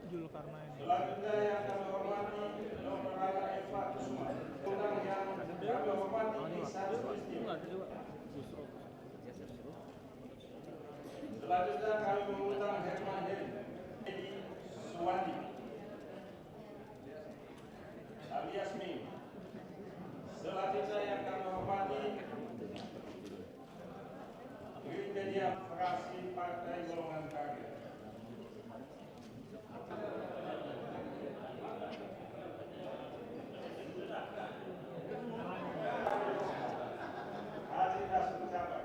Zulkarnain. Selanjutnya yang kami hormati Dr. Rana Eva Kusuma. Undang yang kami hormati Ihsan Sulistyo. Selanjutnya kami mengundang Herman Hedi Suwandi alias Ming. Selanjutnya yang kami hormati Green Media Fraksi Partai Golongan Karya. Haji Nasrul Jabar.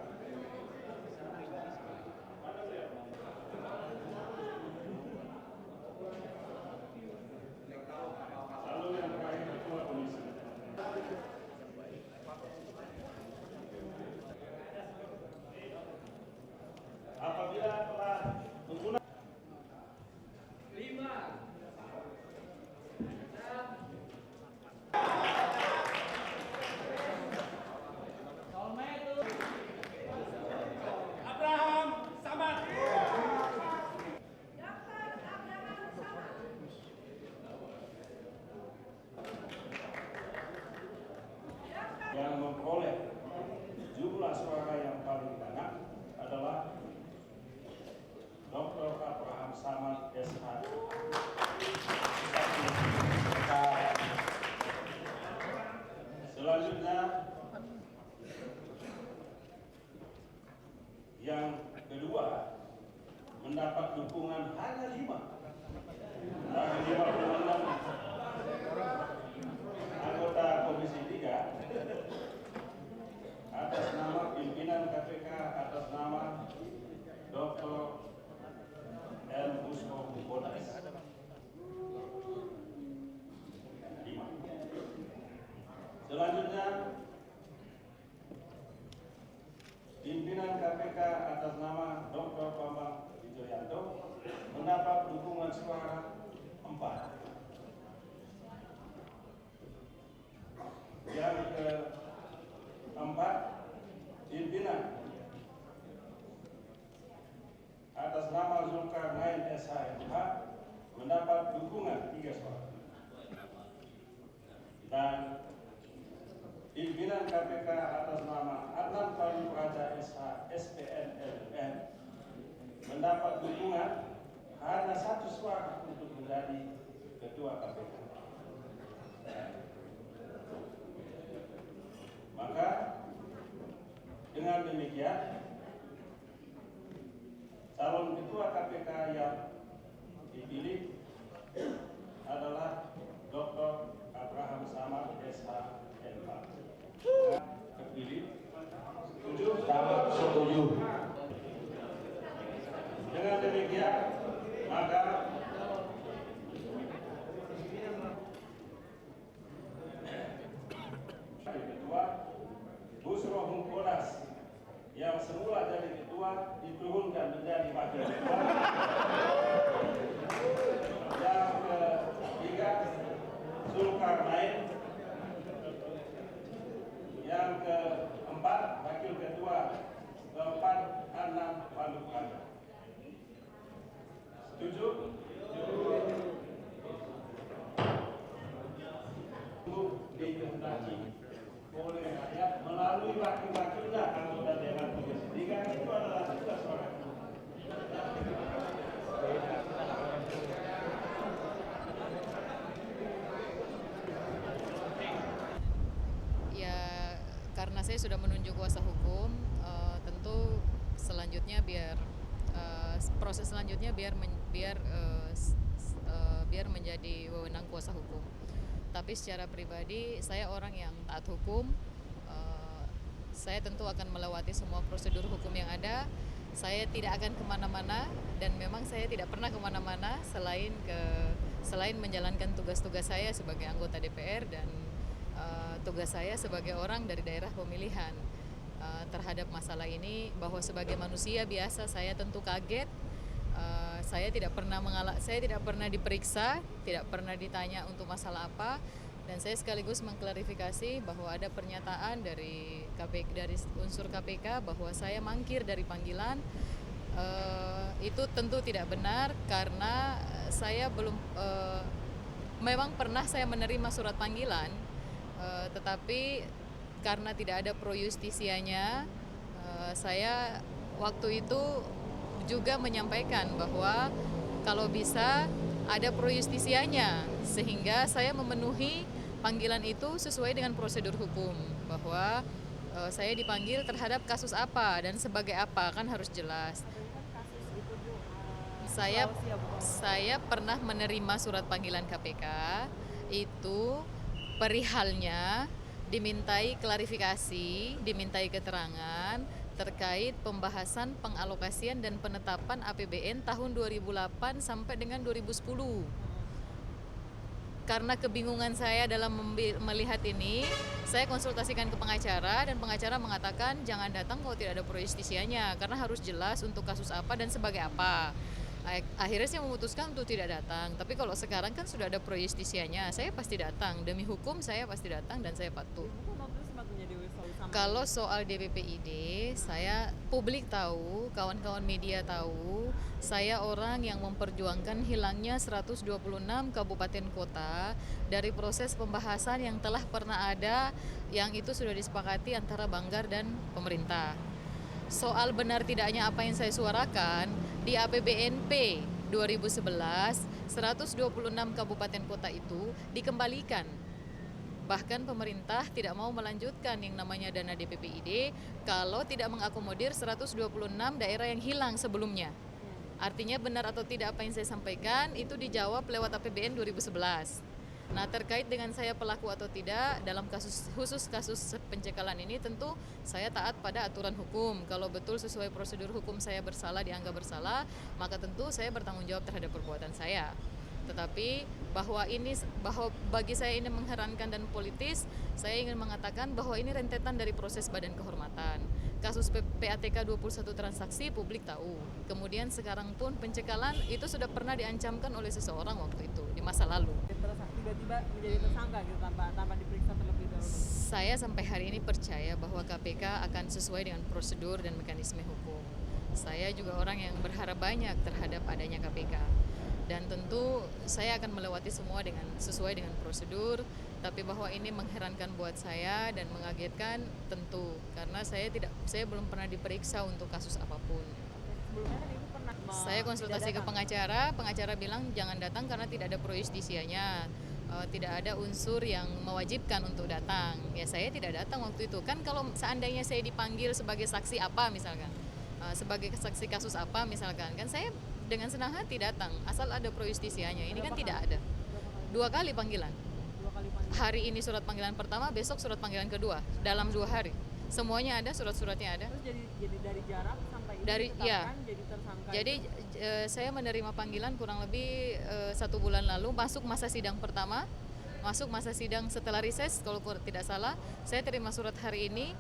Lalu yang terakhir Ketua Komisi. Apabila telah menggunakan 5 Abraham Samad. Yang memperoleh jumlah suara yang paling banyak adalah Dr. Abraham Samad SH. Selanjutnya yang kedua mendapat dukungan hanya 5 dari 56 anggota Komisi 3 atas nama pimpinan KPK, atas nama Dr. M. Busco Bodas. 5. Selanjutnya pimpinan KPK atas nama Dr. Bambang Wijoyanto mendapat dukungan suara 4. Yang keempat, pimpinan atas nama Zulkarnain SHMH mendapat dukungan 3 suara. Dan pimpinan KPK atas nama Adnan Palu Praja SH SPN LN mendapat dukungan hanya 1 suara untuk menjadi Ketua KPK. Maka dengan demikian calon Ketua KPK yang dipilih adalah Dr. Abraham Samad SH MH. Terpilih. Sangat setuju. Dengan demikian maka Ketua Busro Bodas yang semula jadi ketua diturunkan menjadi wakil ketua. Yang ketiga Zulkarnain. Yang keempat wakil ketua keempat Adnan Palu Praja. Setuju? Untuk dikehendaki oleh rakyat melalui wakil-wakilnya anggota Dewan Komisi 3 itu adalah tugas orang. Ya, karena saya sudah menunjuk kuasa hukum, tentu selanjutnya proses selanjutnya biar menjadi wewenang kuasa hukum. Tapi secara pribadi saya orang yang taat hukum. Saya tentu akan melewati semua prosedur hukum yang ada. Saya tidak akan kemana-mana dan memang saya tidak pernah kemana-mana selain menjalankan tugas-tugas saya sebagai anggota DPR dan tugas saya sebagai orang dari daerah pemilihan terhadap masalah ini. Bahwa sebagai manusia biasa saya tentu kaget. Saya tidak pernah diperiksa, tidak pernah ditanya untuk masalah apa, dan saya sekaligus mengklarifikasi bahwa ada pernyataan dari unsur KPK bahwa saya mangkir dari panggilan Itu tentu tidak benar karena saya belum memang pernah saya menerima surat panggilan, tetapi karena tidak ada pro justisianya, saya waktu itu juga menyampaikan bahwa kalau bisa ada pro justisianya, sehingga saya memenuhi panggilan itu sesuai dengan prosedur hukum, bahwa saya dipanggil terhadap kasus apa dan sebagai apa, kan harus jelas. Saya saya pernah menerima surat panggilan KPK, itu perihalnya dimintai klarifikasi, dimintai keterangan terkait pembahasan pengalokasian dan penetapan APBN tahun 2008 sampai dengan 2010. Karena kebingungan saya dalam melihat ini, saya konsultasikan ke pengacara dan pengacara mengatakan jangan datang kalau tidak ada pro justisianya, karena harus jelas untuk kasus apa dan sebagai apa. Akhirnya saya memutuskan untuk tidak datang. Tapi kalau sekarang kan sudah ada pro justisianya, saya pasti datang. Demi hukum saya pasti datang dan saya patuh. Kalau soal DPPID, saya publik tahu, kawan-kawan media tahu, saya orang yang memperjuangkan hilangnya 126 kabupaten kota dari proses pembahasan yang telah pernah ada, yang itu sudah disepakati antara Banggar dan pemerintah. Soal benar tidaknya apa yang saya suarakan, di APBNP 2011, 126 kabupaten kota itu dikembalikan. Bahkan pemerintah tidak mau melanjutkan yang namanya dana DPPID kalau tidak mengakomodir 126 daerah yang hilang sebelumnya. Artinya benar atau tidak apa yang saya sampaikan itu dijawab lewat APBN 2011. Nah, terkait dengan saya pelaku atau tidak dalam khusus kasus pencekalan ini, tentu saya taat pada aturan hukum. Kalau betul sesuai prosedur hukum saya bersalah, dianggap bersalah, maka tentu saya bertanggung jawab terhadap perbuatan saya. Tetapi bahwa bagi saya ini mengherankan dan politis, saya ingin mengatakan bahwa ini rentetan dari proses Badan Kehormatan. Kasus PATK 21 transaksi publik tahu. Kemudian sekarang pun pencekalan itu sudah pernah diancamkan oleh seseorang waktu itu di masa lalu. Tiba-tiba menjadi tersangka gitu tanpa diperiksa terlebih dahulu. Saya sampai hari ini percaya bahwa KPK akan sesuai dengan prosedur dan mekanisme hukum. Saya juga orang yang berharap banyak terhadap adanya KPK. Dan tentu saya akan melewati semua sesuai dengan prosedur, tapi bahwa ini mengherankan buat saya dan mengagetkan tentu karena saya belum pernah diperiksa untuk kasus apapun. Sebelumnya kan Ibu pernah Saya konsultasi ke pengacara bilang jangan datang karena tidak ada pro justisianya, tidak ada unsur yang mewajibkan untuk datang. Ya saya tidak datang waktu itu. Kan kalau seandainya saya dipanggil sebagai saksi apa misalkan, sebagai saksi kasus apa misalkan, kan saya dengan senang hati datang, asal ada pro justisianya. Ini kan tidak ada. 2 kali panggilan. Hari ini surat panggilan pertama, besok surat panggilan kedua. Dalam 2 hari. Semuanya ada, surat-suratnya ada. Terus jadi dari jarak sampai ini jadi tersangka. Jadi saya menerima panggilan kurang lebih 1 bulan lalu, masuk masa sidang pertama, masuk masa sidang setelah reses kalau tidak salah. Saya terima surat hari ini.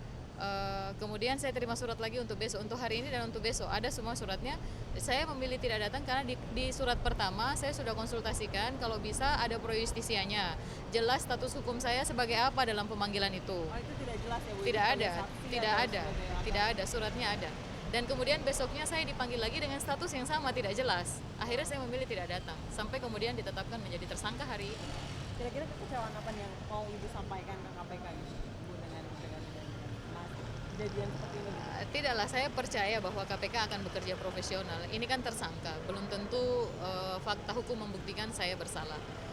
Kemudian saya terima surat lagi untuk besok, untuk hari ini dan untuk besok ada semua suratnya. Saya memilih tidak datang karena di surat pertama saya sudah konsultasikan kalau bisa ada pro justisianya, jelas status hukum saya sebagai apa dalam pemanggilan itu. Itu tidak jelas ya Bu? Tidak ada, suratnya ada. Dan kemudian besoknya saya dipanggil lagi dengan status yang sama, tidak jelas. Akhirnya saya memilih tidak datang sampai kemudian ditetapkan menjadi tersangka hari ini. Kira-kira kekecewaan apa yang mau Ibu sampaikan ke KPK gitu? Kejadian seperti ini? Tidaklah, saya percaya bahwa KPK akan bekerja profesional. Ini kan tersangka, belum tentu fakta hukum membuktikan saya bersalah.